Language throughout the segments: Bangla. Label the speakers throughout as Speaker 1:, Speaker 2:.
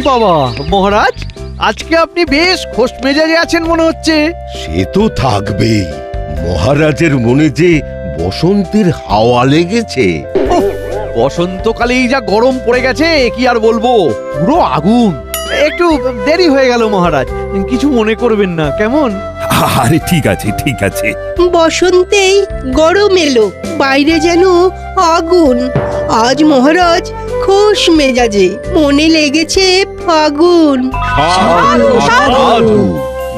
Speaker 1: বাবা মহারাজ, আজকে আপনি বেশ খোশ মেজাজে আছেন মনে হচ্ছে।
Speaker 2: সে তো থাকবেই। মহারাজের মনে যে বসন্তের হাওয়া লেগেছে।
Speaker 1: উফ, বসন্তকালেই যা গরম পড়ে গেছে কি আর বলবো, পুরো আগুন। একটু দেরি হয়ে গেল মহারাজ, কিছু মনে করবেন না কেমন?
Speaker 3: আরে ঠিক আছে ঠিক আছে।
Speaker 4: বসন্তেই গরম এলো, বাইরে যেন আগুন। আজ মহারাজ খোশ মেজাজে, মনে লেগেছে ফাগুন।
Speaker 2: সাধু, সাধু।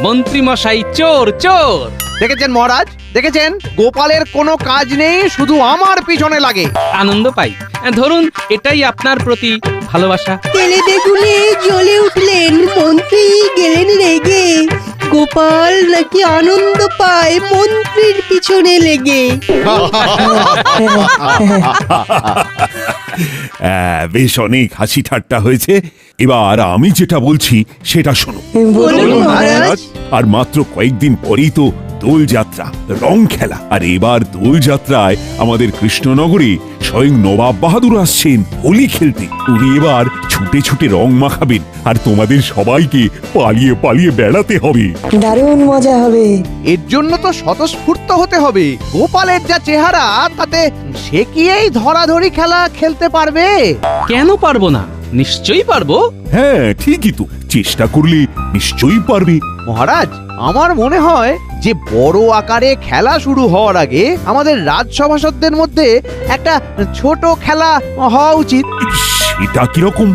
Speaker 5: মন্ত্রী মশাই চোর চোর।
Speaker 1: দেখেছেন মহারাজ, দেখেছেন গোপালের কোনো কাজ নেই, শুধু আমার পিছনে লাগে।
Speaker 5: আনন্দ পাই। ধরুন এটাই আপনার প্রতি ভালোবাসা।
Speaker 4: তেলে বেগুনে জ্বলে উঠলেন মন্ত্রী, গেলেন রেগে। গোপাল নাকি আনন্দ পায় মন্ত্রীর পিছনে লেগে।
Speaker 3: বেশ অনেক হাসি ঠাট্টা হয়েছে। এবার আমি যেটা বলছি সেটা শোনো।
Speaker 4: বলুন মহারাজ।
Speaker 3: আর মাত্র কয়েকদিন পরেই তো দোল যাত্রা, রং খেলা। আর এবার দোল যাত্রায় আমাদের কৃষ্ণনগরে স্বয়ং নবাব বাহাদুর আসছেন হোলি খেলতে। উনি এবার ছুটে ছুটে রং মাখাবেন, আর তোমাদের সবাইকে পালিয়ে পালিয়ে বেড়াতে হবে।
Speaker 6: দারুণ মজা হবে।
Speaker 1: এর জন্য তো স্বতঃস্ফূর্ত হতে হবে। গোপালের যা চেহারা, তাতে সে কি এই ধরাধরি খেলা খেলতে পারবে?
Speaker 5: কেন পারবো না, নিশ্চয়ই পারবো।
Speaker 3: হ্যাঁ ঠিকই তো, চেষ্টা করলে নিশ্চয়ই পারবে।
Speaker 1: মহারাজ, আমার মনে হয় যে বড় আকারে খেলা শুরু হওয়ার আগে আমাদের রাজসভাসদদের মধ্যে একটা ছোট খেলা হওয়া উচিত।
Speaker 3: সেটা কিরকম?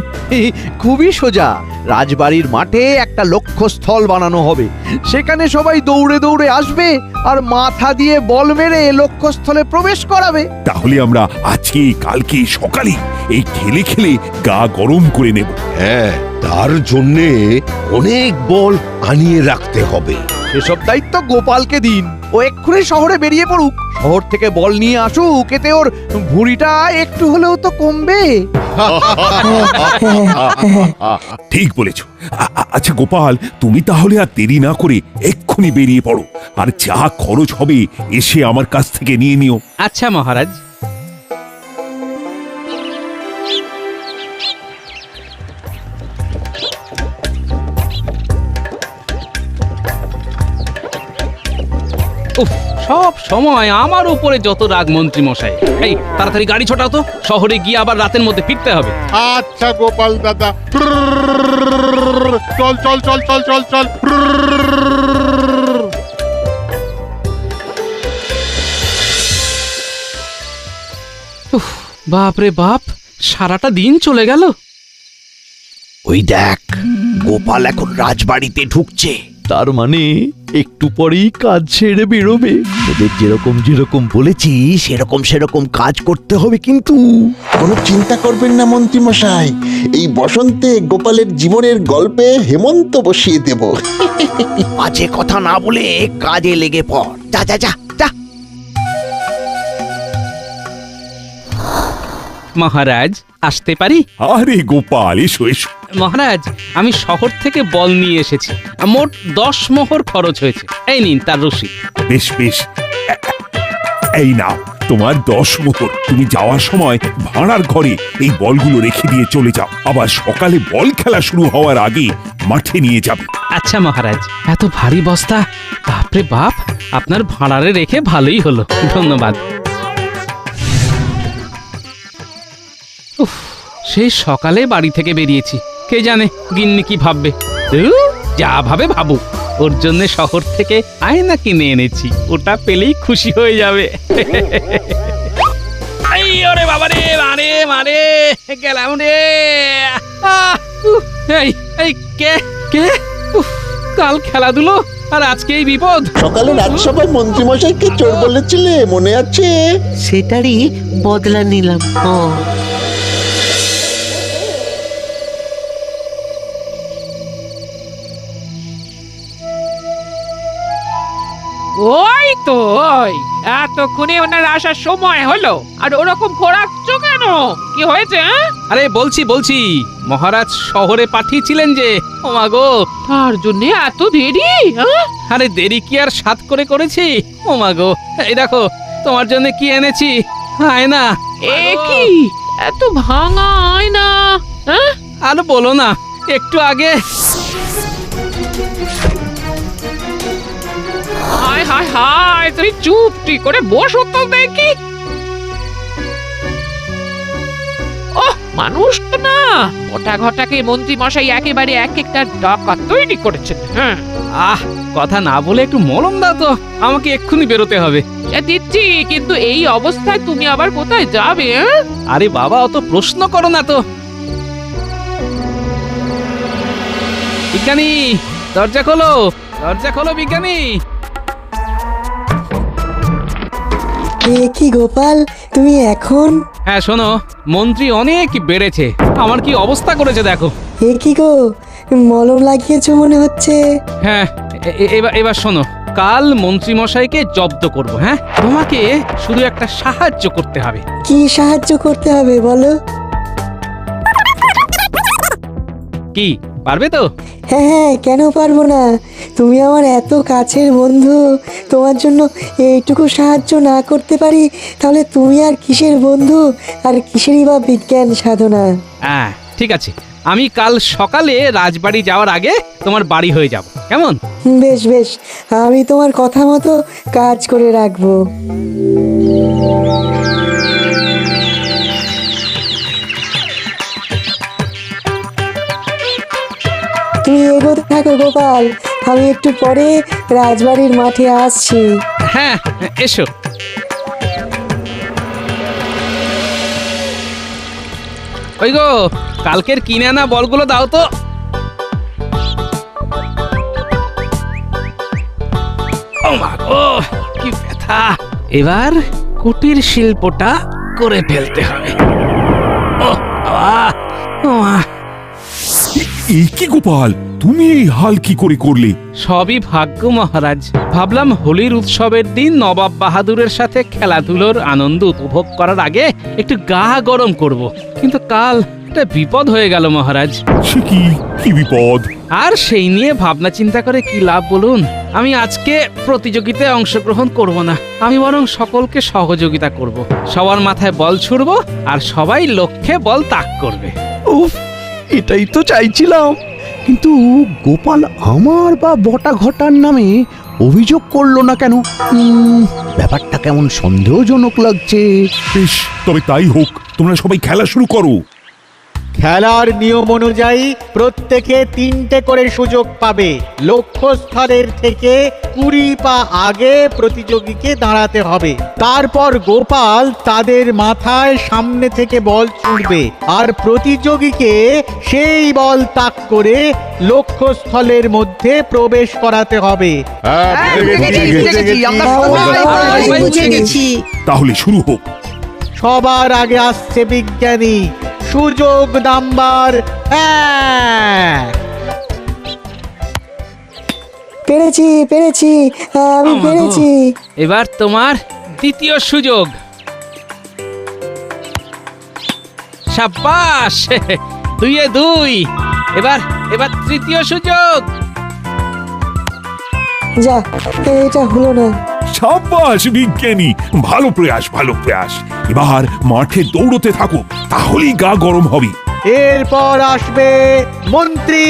Speaker 1: খুবই সোজা। রাজবাড়ির মাঠে একটা লক্ষ্যস্থল বানানো হবে, সেখানে সবাই দৌড়ে দৌড়ে আসবে আর মাথা দিয়ে বল মেরে লক্ষ্যস্থলে প্রবেশ করাবে।
Speaker 3: তাহলে আমরা আজকে কালকে সকালে এই খেলে খেলে গা গরম করে নেব।
Speaker 2: হ্যাঁ, তার জন্যে অনেক বল আনিয়ে রাখতে হবে।
Speaker 1: সেসব দায়িত্ব গোপালকে দিন। ও এক্ষুনি শহরে বেরিয়ে পড়ুক, শহর থেকে বল নিয়ে আসুক, এতে ওর ভুঁড়িটা একটু হলেও তো কমবে।
Speaker 3: ঠিক বলেছ। আচ্ছা গোপাল, তুমি তাহলে আর দেরি না করে এক্ষুনি বেরিয়ে পড়ো, আর যা খরচ হবে এসে আমার কাছ থেকে নিয়ে নিও।
Speaker 5: আচ্ছা মহারাজ। উফ, সব সময় আমার উপরে যত রাগ মন্ত্রী মশাই। এই তাড়াতাড়ি গাড়ি ছোটাও তো, শহরে গিয়ে আবার রাতের মধ্যে ফিরতে হবে।
Speaker 7: আচ্ছা গোপাল দাদা, চল চল চল চল চল চল।
Speaker 5: উফ, বাপ রে বাপ, সারাটা দিন চলে গেল।
Speaker 1: ওই দেখ, গোপাল এখন রাজবাড়িতে ঢুকছে। তার মানে একটু পরেই কাজ ছেড়ে বেরোবে। ওদের যেরকম যেরকম বলেছি সেরকম কাজ করতে হবে কিন্তু।
Speaker 8: কোনো চিন্তা করবেন না মন্ত্রী মশাই, এই বসন্তে গোপালের জীবনের গল্পে হেমন্ত বসিয়ে দেব।
Speaker 1: বাজে কথা না বলে কাজে লেগে পড়। যা যা যা যা।
Speaker 5: মহারাজ, আসতে পারি?
Speaker 3: আরে গোপাল, এসো এসো।
Speaker 5: মহারাজ, আমি শহর থেকে বল নিয়ে এসেছি। মোট 10 মোহর খরচ হয়েছে। এই নিন তার রসিদ।
Speaker 3: বেশ বেশ, এই নাও তোমার 10 মোহর। তুমি যাওয়ার সময় ভাড়ার ঘরে এই বলগুলো রেখে দিয়ে চলে যাও। আবার সকালে বল খেলা শুরু হওয়ার আগে মাঠে নিয়ে যাবে।
Speaker 5: আচ্ছা মহারাজ। এত ভারী বস্তা, বাপরে বাপ, আপনার ভাড়ারে রেখে ভালোই হলো, ধন্যবাদ। উফ, সেই সকালে বাড়ি থেকে বেরিয়েছি, কে জানে গিন্নি কি ভাববে। যা ভাবে ভাবুক, ওর জন্য শহর থেকে আয়না কিনে এনেছি, ওটা পেলেই খুশি হয়ে যাবে। এই ওরে বাবা রে, মারে মারে গেলাম রে। এই এই কে কে? উফ, কাল খেলাধুলো আর আজকে এই বিপদ।
Speaker 8: সকালে রাজসভায় মন্ত্রী মশাইকে চোর বলেছিলে, মনে আছে?
Speaker 6: সেটারই বদলা নিলাম।
Speaker 9: ওই তো ওই এতক্ষণে ওনার আসার সময় হলো, আর ওরকম খোঁড়াচ্ছ কেন? কি হয়েছে?
Speaker 5: আরে বলছি মহারাজ শহরে পাঠিয়েছিলেন যে, ও মা গো।
Speaker 9: তার জন্য এত দেরি?
Speaker 5: আরে দেরি কি আর সাত করে করেছি? ও মা গো, এই দেখো তোমার জন্য কি এনেছি, আয়না।
Speaker 9: এ কি এত ভাঙা আয়না?
Speaker 5: আর বলো না, একটু আগে
Speaker 9: হায় হায় হায়, তুমি চুপটি করে বসো তো দেখি। ওহ, মানুষ তো না, ওটা ঘটাকে মন্ত্রী মশাই একেবারে এক একটা ডাকা তৈরি করেছেন। হ্যাঁ,
Speaker 5: কথা না বলে একটু মলম দাও তো, আমাকে এক্ষুনি বেরোতে হবে।
Speaker 9: দিচ্ছি, কিন্তু এই অবস্থায় তুমি আবার কোথায় যাবে? হ্যাঁ?
Speaker 5: আরে বাবা, অত প্রশ্ন করো না তো। বিজ্ঞানী, দরজা খোলো, দরজা খোলো বিজ্ঞানী।
Speaker 6: কি গোপাল, তুমি এখন?
Speaker 5: হ্যাঁ শোনো, মন্ত্রী অনেক বেড়েছে, আমার কি অবস্থা করেছে দেখো।
Speaker 6: কি গো, মলম লাগিয়েছো মনে হচ্ছে।
Speaker 5: হ্যাঁ, এবার শোনো, কাল মন্ত্রী মশাইকে জব্দ করব। হ্যাঁ, তোমাকে শুধু একটা সাহায্য করতে হবে।
Speaker 6: কি সাহায্য করতে হবে বলো?
Speaker 5: কি পারবে তো?
Speaker 6: হ্যাঁ হ্যাঁ, কেন পারবো না? তুমি আমার এত কাছের বন্ধু, তোমার জন্য এইটুকু সাহায্য না করতে পারি তাহলে তুমি আর কিসের বন্ধু, আর কিসেরই বা বিজ্ঞান সাধনা?
Speaker 5: হ্যাঁ ঠিক আছে, আমি কাল সকালে রাজবাড়ি যাওয়ার আগে তোমার বাড়ি হয়ে যাব, কেমন?
Speaker 6: বেশ বেশ, আমি তোমার কথা মতো কাজ করে রাখবো। তুমি এগোতে থাকো গোপাল, আমি একটু পরে রাজবাড়ির মাঠে আসছি।
Speaker 5: হ্যাঁ এসো। ওই গো, কালকের কিনে আনা বলগুলো দাও তো। ও মা গো, কি ব্যথা! এবার কুটির শিল্পটা করে ফেলতে হবে। ও বাবা, ও মা!
Speaker 3: এই কি গোপাল, তুমি এই হাল কি করে করলে?
Speaker 5: সবই ভাগ্য মহারাজ। ভাবলাম হোলির উৎসবের দিন নবাব বাহাদুরের সাথে খেলাধুলোর আনন্দ উপভোগ করার আগে একটু গা গরম করব, কিন্তু কাল একটা বিপদ হয়ে গেল মহারাজ।
Speaker 3: সে কি বিপদ?
Speaker 5: আর সেই নিয়ে ভাবনা চিন্তা করে কি লাভ বলুন? আমি আজকে প্রতিযোগিতায় অংশগ্রহণ করব না, আমি বরং সকলকে সহযোগিতা করব। সবার মাথায় বল ছুড়ব আর সবাই লক্ষ্যে বল তাক করবে।
Speaker 1: উফ, এটাই তো চাইছিলাম, কিন্তু গোপাল আমার বা বটা ঘটার নামে অভিযোগ করলো না কেন? ব্যাপারটা কেমন সন্দেহজনক লাগছে।
Speaker 3: বেশ, তবে তাই হোক, তোমরা সবাই খেলা শুরু করো।
Speaker 10: খেলার নিয়ম অনুযায়ী প্রত্যেকে 3টে করে সুযোগ পাবে। লক্ষ্যস্থলের থেকে 20 পা আগে প্রতিযোগীকে দাঁড়াতে হবে। তারপর গোপাল তাদের মাথায় সামনে থেকে বল ছুঁড়বে আর প্রতিযোগীকে সেই বল তাক করে লক্ষ্যস্থলের মধ্যে প্রবেশ করাতে হবে।
Speaker 4: বুঝে গেছি।
Speaker 3: তাহলে শুরু হোক।
Speaker 10: সবার আগে আসছে বিজ্ঞানী, সুযোগ নাম্বার 1।
Speaker 6: পেরেছি, আমি পেরেছি।
Speaker 5: এবার তোমার দ্বিতীয় সুযোগ। সাব্বাস, 2-এ 2। এবার তৃতীয় সুযোগ।
Speaker 6: যা, এটা হলো না।
Speaker 3: সাব্বাস বিজ্ঞানী, ভালো প্রয়াস, ভালো প্রয়াস। এবার মাঠে দৌড়তে থাকো, তাহলেই গা গরম হবে।
Speaker 10: এরপর আসবে মন্ত্রী।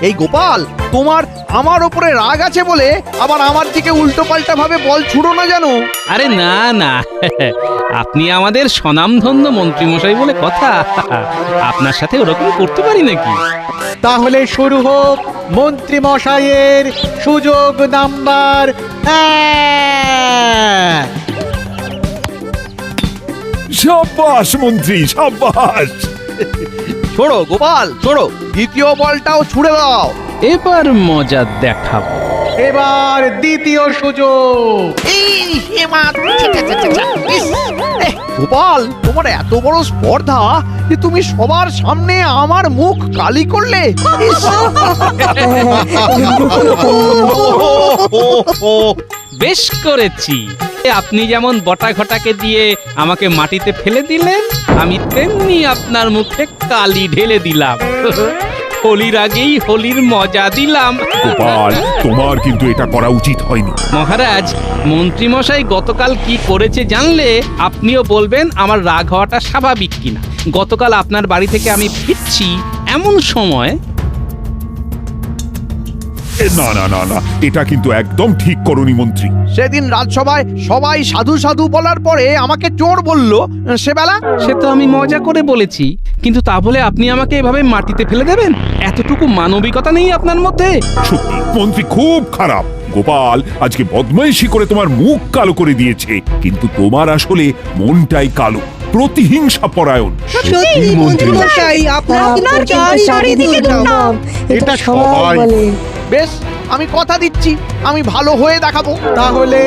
Speaker 1: এই গোপাল, তোমার আমার ওপরে রাগ আছে বলে আবার আমার দিকে উল্টো পাল্টা ভাবে বল ছুড়ো না জানো?
Speaker 5: আরে না না, আপনি আমাদের স্বনামধন্য মন্ত্রী মশাই বলে কথা, আপনার সাথে ওরকম করতে পারি নাকি?
Speaker 10: তাহলে শুরু হোক মন্ত্রী মশাইয়ের সুযোগ নাম্বার 1।
Speaker 3: সাব্বাস মন্ত্রী, সাব্বাস।
Speaker 1: ছোড়ো গোপাল, ছোড়ো, দ্বিতীয় বলটাও ছুড়ে দাও।
Speaker 5: এবার মজা দেখাবো।
Speaker 10: এবার দ্বিতীয় সুযোগ।
Speaker 1: গোপাল, তোমার এত বড় স্পর্ধা যে তুমি সবার সামনে আমার মুখ কালি করলে।
Speaker 5: বেশ করেছি। আপনি যেমন বটা ঘটাকে দিয়ে আমাকে মাটিতে ফেলে দিলেন, আমি তেমনি আপনার মুখে কালি ঢেলে দিলাম। হোলির আগেই হোলির মজা দিলাম।
Speaker 3: গোপাল, তোমার কিন্তু এটা করা উচিত হয়নি।
Speaker 5: মহারাজ, মন্ত্রীমশাই গতকাল কি করেছে জানলে আপনিও বলবেন আমার রাগ হওয়াটা স্বাভাবিক কিনা। গতকাল আপনার বাড়ি থেকে আমি ফিরছি এমন সময়
Speaker 3: না না না না, এটা কিন্তু একদম ঠিক করনি মন্ত্রী।
Speaker 1: সেদিন রাজসভায় সবাই সাধু সাধু বলার পরে আমাকে চোর বলল, সেবেলা
Speaker 5: সে তো আমি মজা করে বলেছি, কিন্তু তা বলে আপনি আমাকে এভাবে মাটিতে ফেলে দেবেন? এতটুকু মানবিকতা নেই আপনার মধ্যে?
Speaker 3: সত্যি মন্ত্রী খুব খারাপ। গোপাল আজকে বদমাইশি করে তোমার মুখ কালো করে দিয়েছে, কিন্তু তোমার আসলে মনটাই কালো, প্রতিহিংসা পরায়ণ।
Speaker 4: সত্যি মন্ত্রী মশাই, আপনার চারিদিকে দুর্নাম।
Speaker 8: এটা সবাই
Speaker 6: বলে
Speaker 1: বেশ, আমি কথা দিচ্ছি আমি ভালো হয়ে দেখাবো।
Speaker 10: তাহলে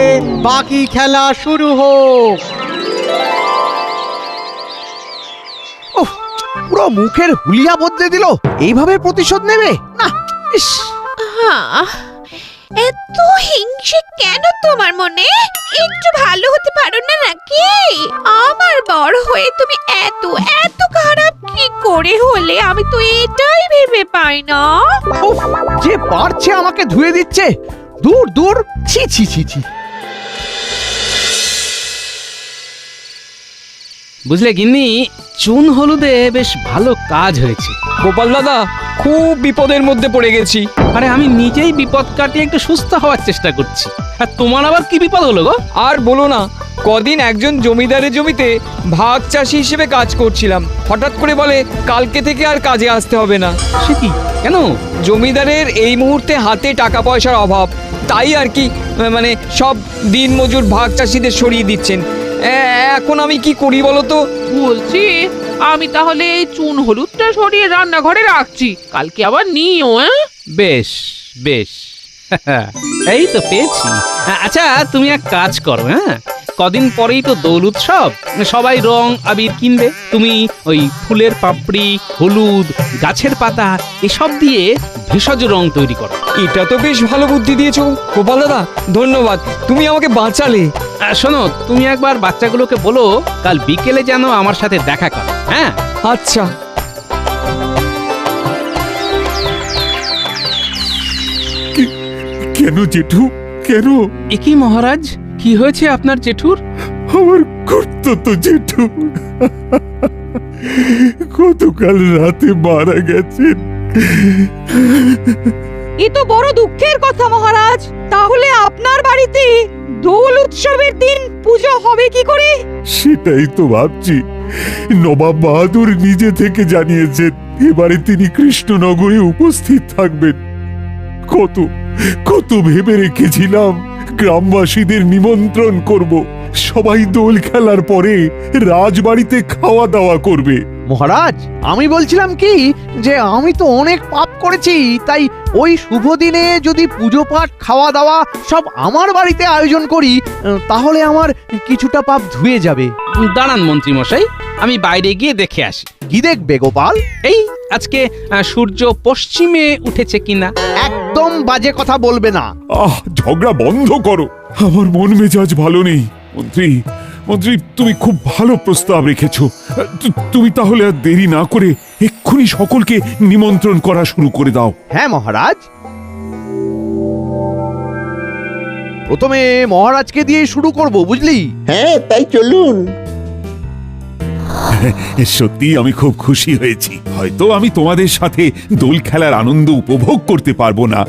Speaker 10: বাকি খেলা শুরু হোক।
Speaker 1: উফ, পুরো মুখের হুলিয়া বদলে দিল। এইভাবে প্রতিশোধ নেবে না? ইস,
Speaker 11: এত হিংসে কেন তোমার মনে? একটু ভালো হতে পারো না নাকি? আমার বড় হয়ে তুমি এত এত খারাপ কি করে হলে আমি তো এটাই ভেবে পাই না।
Speaker 1: উফ, যে পারছে আমাকে ধুয়ে দিচ্ছে। দূর দূর, ছি ছি ছি ছি।
Speaker 5: বুঝলে গিন্নি, চুন হলুদে বেশ ভালো কাজ হয়েছে।
Speaker 12: গোপাল দাদা, খুব বিপদের মধ্যে পড়ে গেছি।
Speaker 5: আরে আমি নিজেই বিপদ কাটিয়ে একটু সুস্থ হওয়ার চেষ্টা করছি, আর তোমার আবার কি বিপদ হলো গো?
Speaker 12: আর বলো না, কদিন একজন জমিদারের জমিতে ভাগ চাষি হিসেবে কাজ করছিলাম। হঠাৎ করে বলে কালকে থেকে আর কাজে আসতে হবে না।
Speaker 5: সে কি, কেন?
Speaker 12: জমিদারের এই মুহূর্তে হাতে টাকা পয়সার অভাব, তাই আর কি, মানে সব দিন মজুর ভাগ চাষিদের সরিয়ে দিচ্ছেন। এখন আমি কি করি বলো তো?
Speaker 9: বলছি আমি তাহলে এই চুন হলুদটা সরিয়ে রান্নাঘরে রাখছি, কালকে আবার নিও।
Speaker 5: বেশ বেশ, এই তো পেয়েছি। আচ্ছা তুমি এক কাজ করো, হ্যাঁ, কদিন পরেই তো দোল উৎসব, সবাই রং আবির কিনবে। তুমি ওই ফুলের পাপড়ি, হলুদ, গাছের পাতা এসব দিয়ে ভেষজ রং তৈরি করো।
Speaker 12: এটা তো বেশ ভালো বুদ্ধি দিয়েছো গোপাল দাদা, ধন্যবাদ, তুমি আমাকে বাঁচালে।
Speaker 5: শোনো, তুমি একবার বাচ্চাগুলোকে বলো কাল বিকেলে যেন আমার সাথে দেখা করে। হ্যাঁ
Speaker 12: আচ্ছা।
Speaker 3: কেন জেঠু, কেন?
Speaker 5: একই মহারাজ, কি হয়েছে আপনার জেঠুর?
Speaker 3: আমার কর্তব্য জেঠু গতকাল রাতে মারা গেছেন।
Speaker 11: এ তো বড় দুঃখের কথা মহারাজ। তাহলে আপনার বাড়িতে দোল উৎসবের দিন পুজো হবে কি করে?
Speaker 3: সেটাই তো ভাবছি। নবাব বাহাদুর নিজে থেকে জানিয়েছেন এবারে তিনি কৃষ্ণনগরে উপস্থিত থাকবেন। কত কত ভেবে রেখেছিলাম গ্রামবাসীদের নিমন্ত্রণ করব, সবাই দোল খেলার পরে রাজবাড়িতে খাওয়া দাওয়া করবে।
Speaker 1: মহারাজ, আমি বলছিলাম কি যে আমি তো অনেক পাপ করেছি, তাই ওই শুভ দিনে যদি পুজো পাঠ খাওয়া দাওয়া সব আমার বাড়িতে আয়োজন করি, তাহলে আমার কিছুটা পাপ ধুয়ে যাবে।
Speaker 5: দাঁড়ান মন্ত্রী মশাই, আমি বাইরে গিয়ে দেখে আসি।
Speaker 1: কি দেখবে গোপাল?
Speaker 5: এই আজকে সূর্য পশ্চিমে উঠেছে কিনা।
Speaker 1: একদম বাজে কথা বলবে না।
Speaker 3: ঝগড়া বন্ধ করো, আমার মন মেজাজ ভালো নেই। মন্ত্রী মন্ত্রী, তুমি খুব ভালো প্রস্তাব রেখেছো। তুমি তাহলে আর দেরি না করে এক্ষুনি সকলকে নিমন্ত্রণ করা শুরু করে দাও।
Speaker 1: হ্যাঁ মহারাজ, প্রথমে মহারাজকে দিয়ে শুরু করব, বুঝলি?
Speaker 8: হ্যাঁ, তাই চলুন।
Speaker 3: সত্যি আমি খুব খুশি হয়েছি। হয়তো আমি তোমাদের সাথে দোল খেলার আনন্দ উপভোগ করতে পারবো না,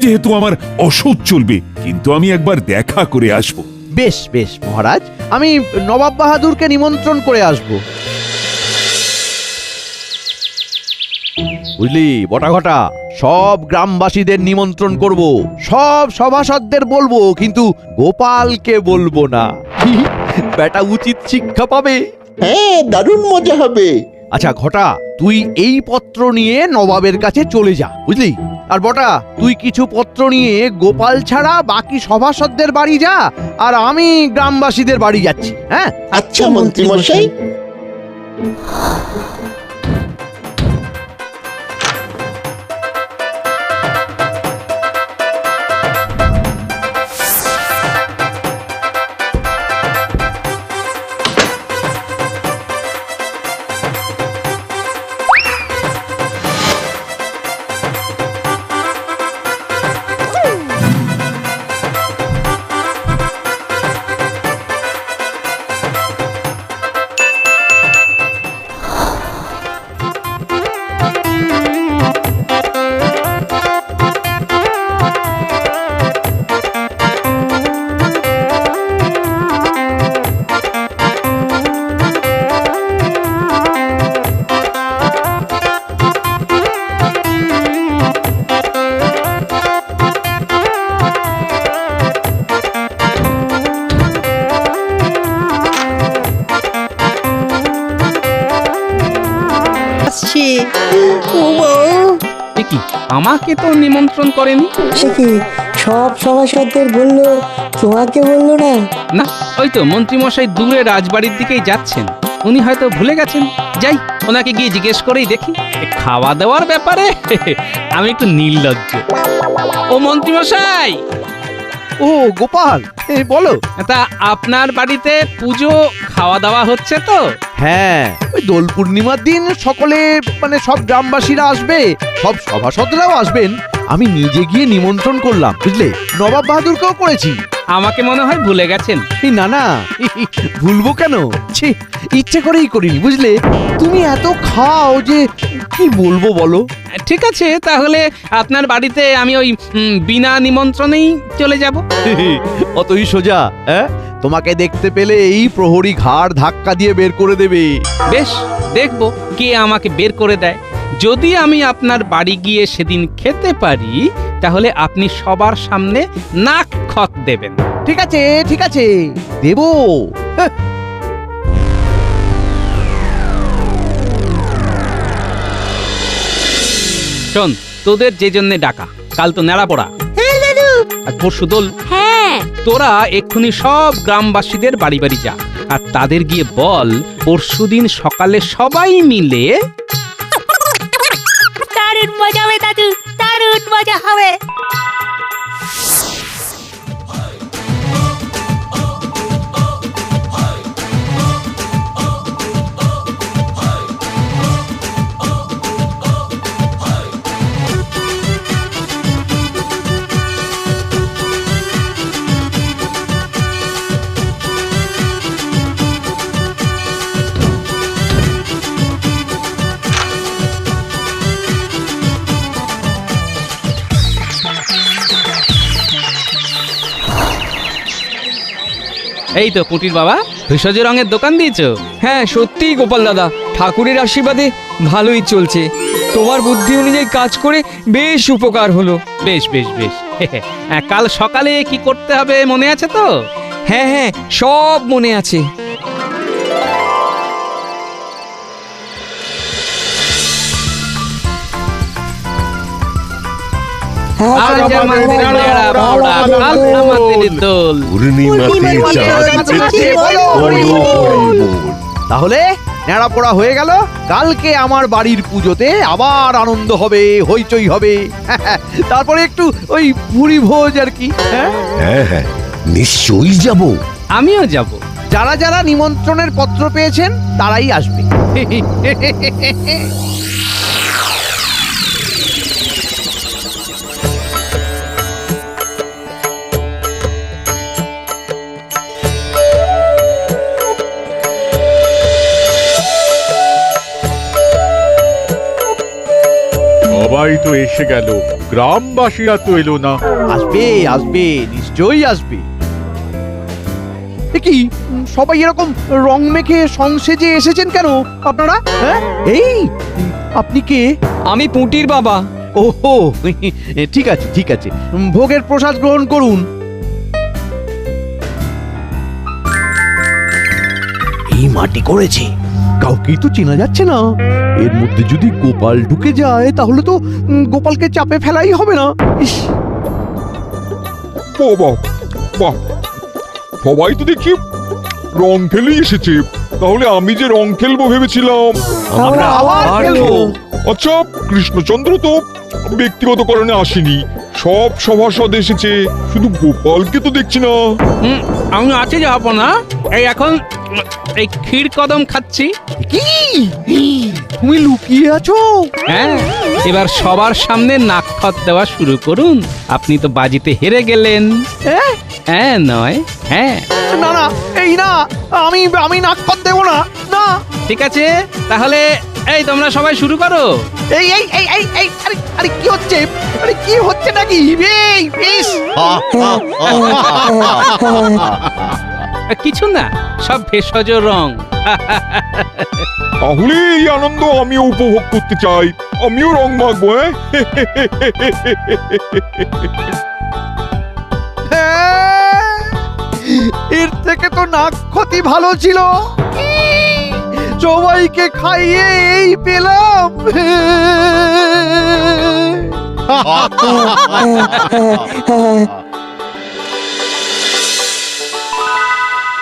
Speaker 3: যেহেতু আমার অসহ্য চলবে, কিন্তু আমি একবার দেখা করে আসব।
Speaker 1: বেশ বেশ মহারাজ, আমি নবাব বাহাদুরকে নিমন্ত্রণ করে আসব। বুঝলি বটাঘটা, সব গ্রামবাসীদের নিমন্ত্রণ করব, সব সভাসদদের বলবো, কিন্তু গোপালকে বলবো না। বেটা উচিত শিক্ষা পাবে।
Speaker 8: হ্যাঁ, দারুণ মজা হবে।
Speaker 1: আচ্ছা ঘটা, তুই এই পত্র নিয়ে নবাবের কাছে চলে যা, বুঝলি? আর বটা, তুই কিছু পত্র নিয়ে গোপাল ছাড়া বাকি সভাসদদের বাড়ি যা, আর আমি গ্রামবাসীদের বাড়ি যাচ্ছি। হ্যাঁ
Speaker 8: আচ্ছা মন্ত্রী মশাই।
Speaker 5: আমাকে তো নিমন্ত্রণ করেনি।
Speaker 6: সে কি সব সভাসদদের বললো, তোমাকে বললো না?
Speaker 5: না, ওই তো মন্ত্রীমশাই দূরে রাজবাড়ির দিকেই যাচ্ছেন, উনি হয়তো ভুলে গেছেন। যাই, ওনাকে গিয়ে জিজ্ঞেস করেই দেখি। খাওয়া দাওয়ার ব্যাপারে আমি একটু নির্লজ্জ। ও মন্ত্রীমশাই!
Speaker 1: ও গোপাল, বলো।
Speaker 5: তা আপনার বাড়িতে পুজো খাওয়া দাওয়া হচ্ছে তো?
Speaker 1: হ্যাঁ, ওই দোল পূর্ণিমার দিন সকলে মানে সব গ্রামবাসীরা আসবে, সব সভাসদরাও আসবেন। আমি নিজে গিয়ে নিমন্ত্রণ করলাম, বুঝলে? নবাব বাহাদুরকেও করেছি।
Speaker 5: আমাকে মনে হয় ভুলে গেছেন।
Speaker 1: না না, ভুলবো কেন? ছি, ইচ্ছে করেই করিনি, বুঝলে? তুমি এত খাও যে কি বলবো বলো।
Speaker 5: ঠিক আছে, তাহলে আপনার বাড়িতে আমি ওই বিনা নিমন্ত্রণেই চলে যাব।
Speaker 1: অতই সোজা? হ্যাঁ, তোমাকে দেখতে পেলে এই প্রহরী ঘাড় ধাক্কা দিয়ে বের করে দেবে।
Speaker 5: বেশ, দেখবো কে আমাকে বের করে দেয়। যদি আমি আপনার বাড়ি গিয়ে সেদিন খেতে পারি, তাহলে আপনি সবার সামনে নাক খত দেবেন।
Speaker 1: ঠিক আছে, ঠিক আছে, দেবো।
Speaker 5: শোন, তোদের যে জন্যে ডাকা, কাল তো নেড়া পড়া আর পরশু দোল।
Speaker 11: হ্যাঁ,
Speaker 5: তোরা এক্ষুনি সব গ্রামবাসীদের বাড়ি বাড়ি যা, আর তাদের গিয়ে বল পরশুদিন সকালে সবাই মিলে
Speaker 11: দারুণ মজা হবে দাদু, দারুণ মজা হবে।
Speaker 5: এই তো পুটির বাবা, ভেষজ রঙের দোকান দিয়েছো?
Speaker 12: হ্যাঁ, সত্যিই গোপাল দাদা, ঠাকুরের আশীর্বাদে ভালোই চলছে। তোমার বুদ্ধি অনুযায়ী কাজ করে বেশ উপকার হলো।
Speaker 5: বেশ বেশ বেশ। কাল সকালে কি করতে হবে মনে আছে তো?
Speaker 12: হ্যাঁ হ্যাঁ, সব মনে আছে।
Speaker 6: হ্যাঁ,
Speaker 5: আজ
Speaker 6: চলো,
Speaker 5: আমাদের
Speaker 6: চলো,
Speaker 5: নেড়া
Speaker 6: চলো,
Speaker 5: পড়া,
Speaker 6: চলো,
Speaker 5: কাল
Speaker 6: চলো।
Speaker 5: আমাদের দোল।
Speaker 2: পূর্ণিমাতে চাঁদ বলো, বলো।
Speaker 1: তাহলে ন্যাড়া পোড়া হয়ে গেল। কালকে আমার বাড়ির পুজোতে আবার আনন্দ হবে, হইচই হবে। তারপরে একটু ওই ভুরি ভোজ আর কি। হ্যাঁ,
Speaker 2: হ্যাঁ হ্যাঁ, নিশ্চয়ই যাব।
Speaker 5: আমিও যাব।
Speaker 1: যারা যারা নিমন্ত্রণের পত্র পেয়েছেন তারাই আসবে।
Speaker 7: সবাই তো এসে গেল, গ্রামবাসীরা তো এলো না।
Speaker 1: আসবে, আসবে, নিশ্চয়ই আসবে। এ কি, সবাই এরকম রং মেখে সংসেজে এসেছেন কেন আপনারা? হ্যাঁ, এই আপনি কে?
Speaker 12: আমি পুটির বাবা।
Speaker 1: ওহো, ঠিক আছে, ঠিক আছে, ভোগের প্রসাদ গ্রহণ করুন। এই মাটি করেছে, কাউকেই তো চেনা যাচ্ছে না। এর মধ্যে যদি গোপাল ঢুকে যায় তাহলে তো গোপালকে চাপে ফেলাই হবে না। ইস,
Speaker 3: বাবা, বাহ, সবাই তো দেখি রং খেলেই এসেছে। তাহলে আমি যে রং খেলবো ভেবেছিলাম।
Speaker 6: আমরা
Speaker 1: আবার খেলবো।
Speaker 3: আচ্ছা, কৃষ্ণচন্দ্র তো ব্যক্তিগত কারণে আসেনি, সব সভাসদ এসেছে, শুধু গোপালকে তো দেখছি না।
Speaker 5: আমি আছি যাবো না, এই এখন এই ক্ষীর কদম খাচ্ছি।
Speaker 1: কি তুমি লুকিয়ে আছো?
Speaker 5: হ্যাঁ, এবার সবার সামনে নাক খত দেওয়া শুরু করুন। আপনি তো বাজিতে হেরে গেলেন।
Speaker 1: হ্যাঁ,
Speaker 5: হ্যাঁ নয় হ্যাঁ।
Speaker 1: না না, এই না, আমি আমি নাক কর দেবো না। না,
Speaker 5: ঠিক আছে, তাহলে এই তোমরা সবাই শুরু করো।
Speaker 1: এই এই এই এই এই আরে আরে কি হচ্ছে? আরে কি হচ্ছে নাকি? এই বেশ,
Speaker 5: কিছু না, সব ভেষজ রং।
Speaker 3: তাহলে এই আনন্দ আমিও উপভোগ করতে চাই, আমিও রং মাখবো।
Speaker 1: হ্যাঁ, এর থেকে তো নাক ক্ষতি ভালো ছিল। সবাইকে খাইয়ে এই পেলাম।
Speaker 6: হ্যাঁ, হ্যাঁ, হ্যাঁ,